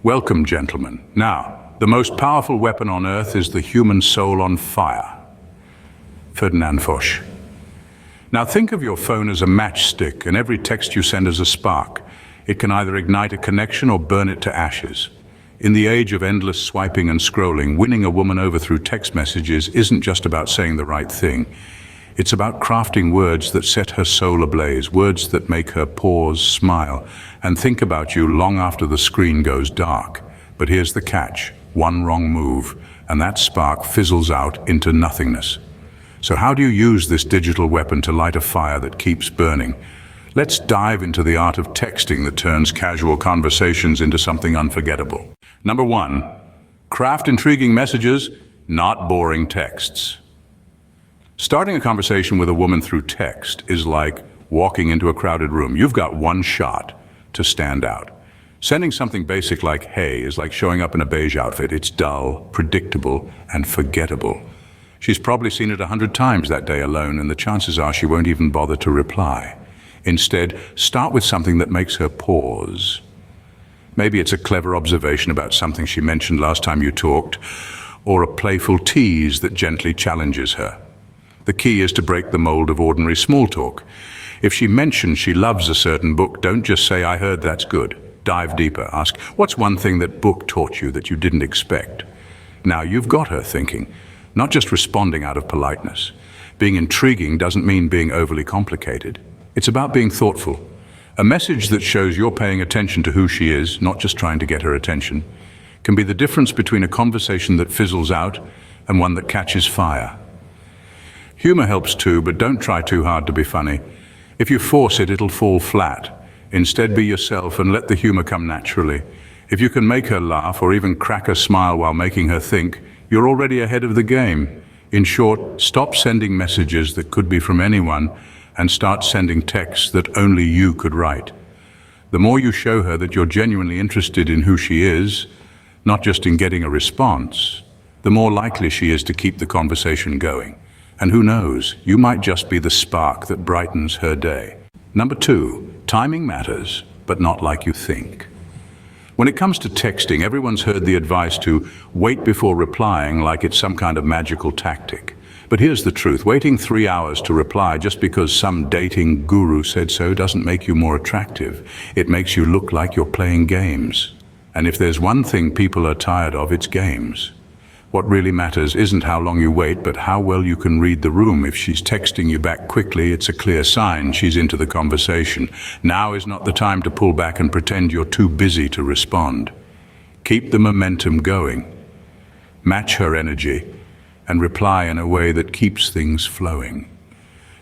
Welcome, gentlemen. Now, the most powerful weapon on earth is the human soul on fire. Ferdinand Foch. Now think of your phone as a matchstick, and every text you send as a spark. It can either ignite a connection or burn it to ashes. In the age of endless swiping and scrolling, winning a woman over through text messages isn't just about saying the right thing. It's about crafting words that set her soul ablaze, words that make her pause, smile, and think about you long after the screen goes dark. But here's the catch: one wrong move, and that spark fizzles out into nothingness. So how do you use this digital weapon to light a fire that keeps burning? Let's dive into the art of texting that turns casual conversations into something unforgettable. Number 1, craft intriguing messages, not boring texts. Starting a conversation with a woman through text is like walking into a crowded room. You've got one shot to stand out. Sending something basic like "hey" is like showing up in a beige outfit. It's dull, predictable, and forgettable. She's probably seen it 100 times that day alone, and the chances are she won't even bother to reply. Instead, start with something that makes her pause. Maybe it's a clever observation about something she mentioned last time you talked, or a playful tease that gently challenges her. The key is to break the mold of ordinary small talk. If she mentions she loves a certain book, don't just say, "I heard that's good." Dive deeper. Ask, "What's one thing that book taught you that you didn't expect?" Now you've got her thinking, not just responding out of politeness. Being intriguing doesn't mean being overly complicated. It's about being thoughtful. A message that shows you're paying attention to who she is, not just trying to get her attention, can be the difference between a conversation that fizzles out and one that catches fire. Humor helps too, but don't try too hard to be funny. If you force it, it'll fall flat. Instead, be yourself and let the humor come naturally. If you can make her laugh or even crack a smile while making her think, you're already ahead of the game. In short, stop sending messages that could be from anyone and start sending texts that only you could write. The more you show her that you're genuinely interested in who she is, not just in getting a response, the more likely she is to keep the conversation going. And who knows, you might just be the spark that brightens her day. Number 2, timing matters, but not like you think. When it comes to texting, everyone's heard the advice to wait before replying like it's some kind of magical tactic. But here's the truth: waiting 3 hours to reply just because some dating guru said so doesn't make you more attractive. It makes you look like you're playing games. And if there's one thing people are tired of, it's games. What really matters isn't how long you wait, but how well you can read the room. If she's texting you back quickly, it's a clear sign she's into the conversation. Now is not the time to pull back and pretend you're too busy to respond. Keep the momentum going. Match her energy and reply in a way that keeps things flowing.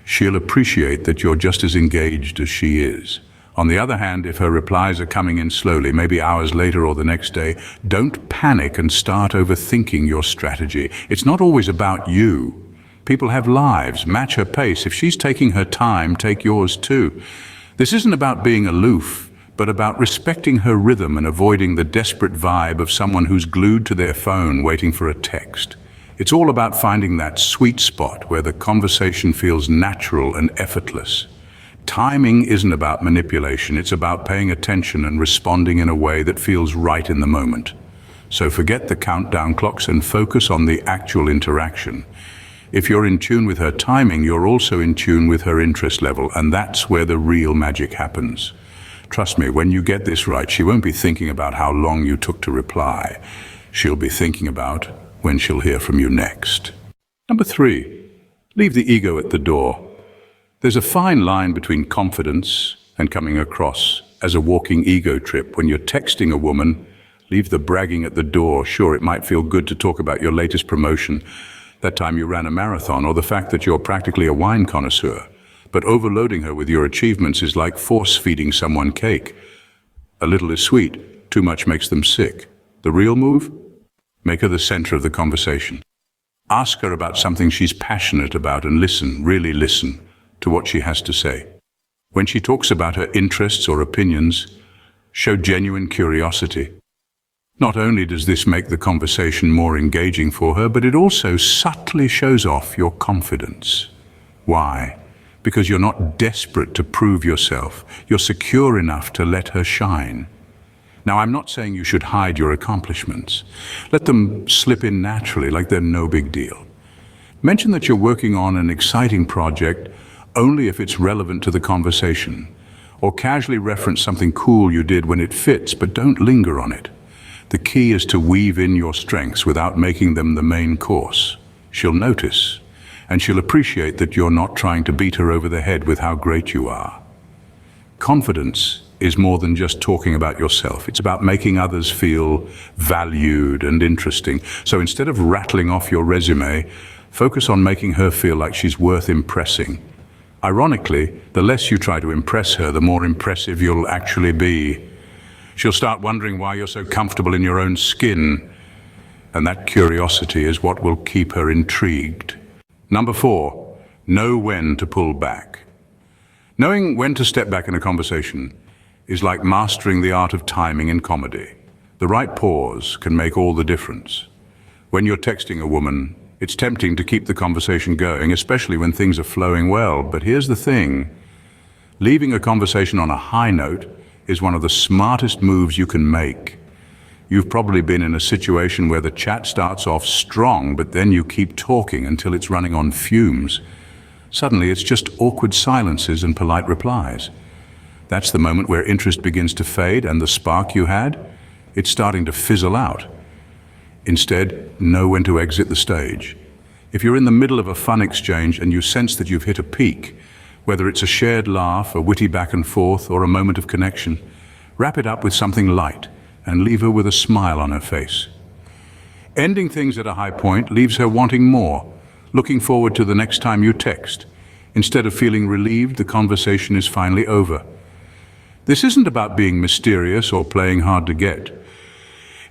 She'll appreciate that you're just as engaged as she is. On the other hand, if her replies are coming in slowly, maybe hours later or the next day, don't panic and start overthinking your strategy. It's not always about you. People have lives. Match her pace. If she's taking her time, take yours too. This isn't about being aloof, but about respecting her rhythm and avoiding the desperate vibe of someone who's glued to their phone waiting for a text. It's all about finding that sweet spot where the conversation feels natural and effortless. Timing isn't about manipulation, it's about paying attention and responding in a way that feels right in the moment. So forget the countdown clocks and focus on the actual interaction. If you're in tune with her timing, you're also in tune with her interest level, and that's where the real magic happens. Trust me, when you get this right, she won't be thinking about how long you took to reply. She'll be thinking about when she'll hear from you next. Number 3, leave the ego at the door. There's a fine line between confidence and coming across as a walking ego trip. When you're texting a woman, leave the bragging at the door. Sure, it might feel good to talk about your latest promotion, that time you ran a marathon, or the fact that you're practically a wine connoisseur. But overloading her with your achievements is like force-feeding someone cake. A little is sweet, too much makes them sick. The real move? Make her the center of the conversation. Ask her about something she's passionate about and listen, really listen, to what she has to say. When she talks about her interests or opinions, show genuine curiosity. Not only does this make the conversation more engaging for her, but it also subtly shows off your confidence. Why? Because you're not desperate to prove yourself. You're secure enough to let her shine. Now, I'm not saying you should hide your accomplishments. Let them slip in naturally, like they're no big deal. Mention that you're working on an exciting project only if it's relevant to the conversation, or casually reference something cool you did when it fits, but don't linger on it. The key is to weave in your strengths without making them the main course. She'll notice, and she'll appreciate that you're not trying to beat her over the head with how great you are. Confidence is more than just talking about yourself. It's about making others feel valued and interesting. So instead of rattling off your resume, focus on making her feel like she's worth impressing. Ironically, the less you try to impress her, the more impressive you'll actually be. She'll start wondering why you're so comfortable in your own skin, and that curiosity is what will keep her intrigued. Number 4, know when to pull back. Knowing when to step back in a conversation is like mastering the art of timing in comedy. The right pause can make all the difference. When you're texting a woman, it's tempting to keep the conversation going, especially when things are flowing well. But here's the thing. Leaving a conversation on a high note is one of the smartest moves you can make. You've probably been in a situation where the chat starts off strong, but then you keep talking until it's running on fumes. Suddenly, it's just awkward silences and polite replies. That's the moment where interest begins to fade, and the spark you had, it's starting to fizzle out. Instead, know when to exit the stage. If you're in the middle of a fun exchange and you sense that you've hit a peak, whether it's a shared laugh, a witty back and forth, or a moment of connection, wrap it up with something light and leave her with a smile on her face. Ending things at a high point leaves her wanting more, looking forward to the next time you text. Instead of feeling relieved, the conversation is finally over. This isn't about being mysterious or playing hard to get.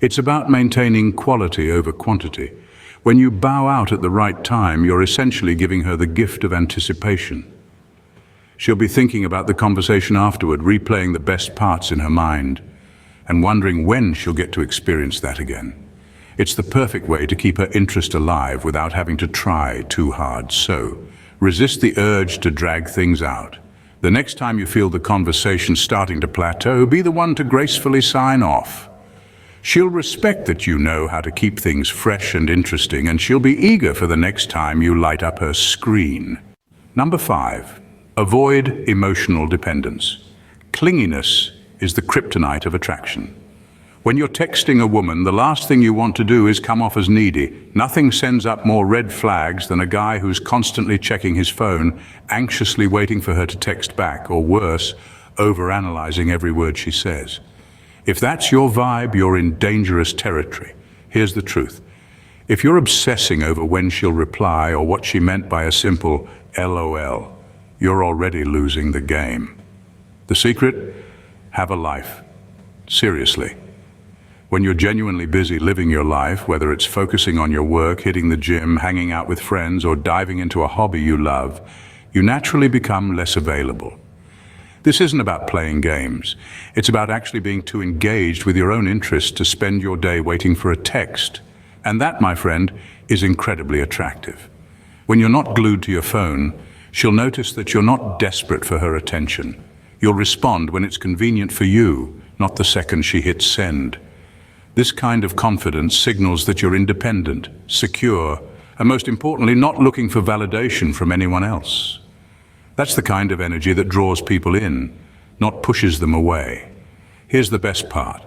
It's about maintaining quality over quantity. When you bow out at the right time, you're essentially giving her the gift of anticipation. She'll be thinking about the conversation afterward, replaying the best parts in her mind, and wondering when she'll get to experience that again. It's the perfect way to keep her interest alive without having to try too hard. So, resist the urge to drag things out. The next time you feel the conversation starting to plateau, be the one to gracefully sign off. She'll respect that you know how to keep things fresh and interesting, and she'll be eager for the next time you light up her screen. Number 5, avoid emotional dependence. Clinginess is the kryptonite of attraction. When you're texting a woman, the last thing you want to do is come off as needy. Nothing sends up more red flags than a guy who's constantly checking his phone, anxiously waiting for her to text back, or worse, overanalyzing every word she says. If that's your vibe, you're in dangerous territory. Here's the truth. If you're obsessing over when she'll reply or what she meant by a simple LOL, you're already losing the game. The secret? Have a life. Seriously. When you're genuinely busy living your life, whether it's focusing on your work, hitting the gym, hanging out with friends, or diving into a hobby you love, you naturally become less available. This isn't about playing games. It's about actually being too engaged with your own interests to spend your day waiting for a text. And that, my friend, is incredibly attractive. When you're not glued to your phone, she'll notice that you're not desperate for her attention. You'll respond when it's convenient for you, not the second she hits send. This kind of confidence signals that you're independent, secure, and most importantly, not looking for validation from anyone else. That's the kind of energy that draws people in, not pushes them away. Here's the best part.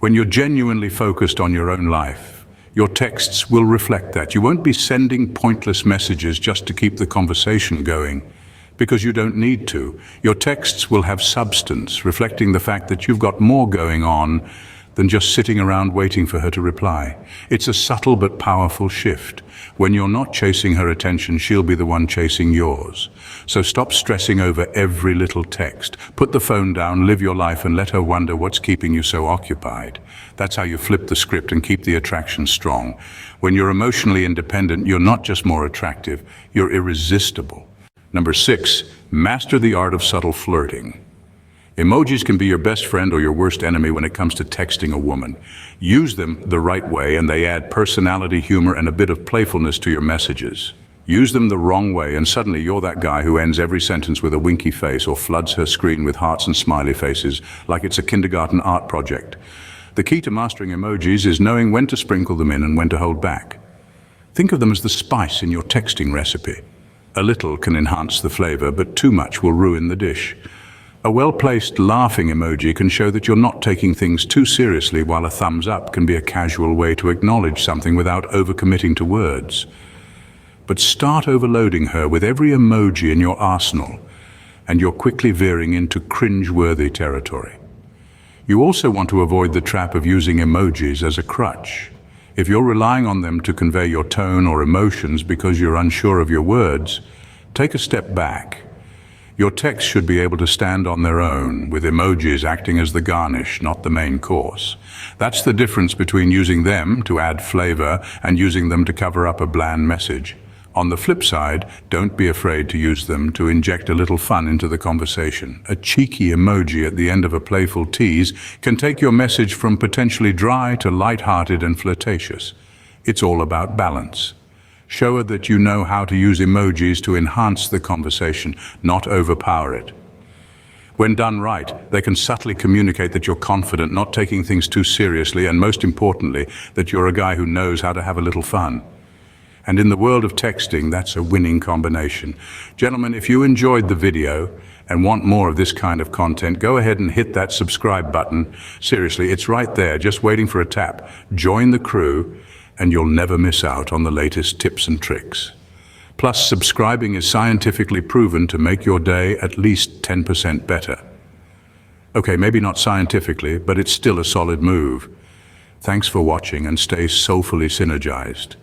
When you're genuinely focused on your own life, your texts will reflect that. You won't be sending pointless messages just to keep the conversation going, because you don't need to. Your texts will have substance, reflecting the fact that you've got more going on than just sitting around waiting for her to reply. It's a subtle but powerful shift. When you're not chasing her attention, she'll be the one chasing yours. So stop stressing over every little text. Put the phone down, live your life, and let her wonder what's keeping you so occupied. That's how you flip the script and keep the attraction strong. When you're emotionally independent, you're not just more attractive, you're irresistible. Number 6, master the art of subtle flirting. Emojis can be your best friend or your worst enemy when it comes to texting a woman. Use them the right way, and they add personality, humor, and a bit of playfulness to your messages. Use them the wrong way, and suddenly you're that guy who ends every sentence with a winky face or floods her screen with hearts and smiley faces like it's a kindergarten art project. The key to mastering emojis is knowing when to sprinkle them in and when to hold back. Think of them as the spice in your texting recipe. A little can enhance the flavor, but too much will ruin the dish. A well-placed laughing emoji can show that you're not taking things too seriously, while a thumbs up can be a casual way to acknowledge something without overcommitting to words. But start overloading her with every emoji in your arsenal, and you're quickly veering into cringe-worthy territory. You also want to avoid the trap of using emojis as a crutch. If you're relying on them to convey your tone or emotions because you're unsure of your words, take a step back. Your text should be able to stand on their own, with emojis acting as the garnish, not the main course. That's the difference between using them to add flavor and using them to cover up a bland message. On the flip side, don't be afraid to use them to inject a little fun into the conversation. A cheeky emoji at the end of a playful tease can take your message from potentially dry to light-hearted and flirtatious. It's all about balance. Show her that you know how to use emojis to enhance the conversation, not overpower it. When done right, they can subtly communicate that you're confident, not taking things too seriously, and most importantly, that you're a guy who knows how to have a little fun. And in the world of texting, that's a winning combination. Gentlemen, if you enjoyed the video and want more of this kind of content, go ahead and hit that subscribe button. Seriously, it's right there, just waiting for a tap. Join the crew, and you'll never miss out on the latest tips and tricks. Plus, subscribing is scientifically proven to make your day at least 10% better. Okay, maybe not scientifically, but it's still a solid move. Thanks for watching, and stay soulfully synergized.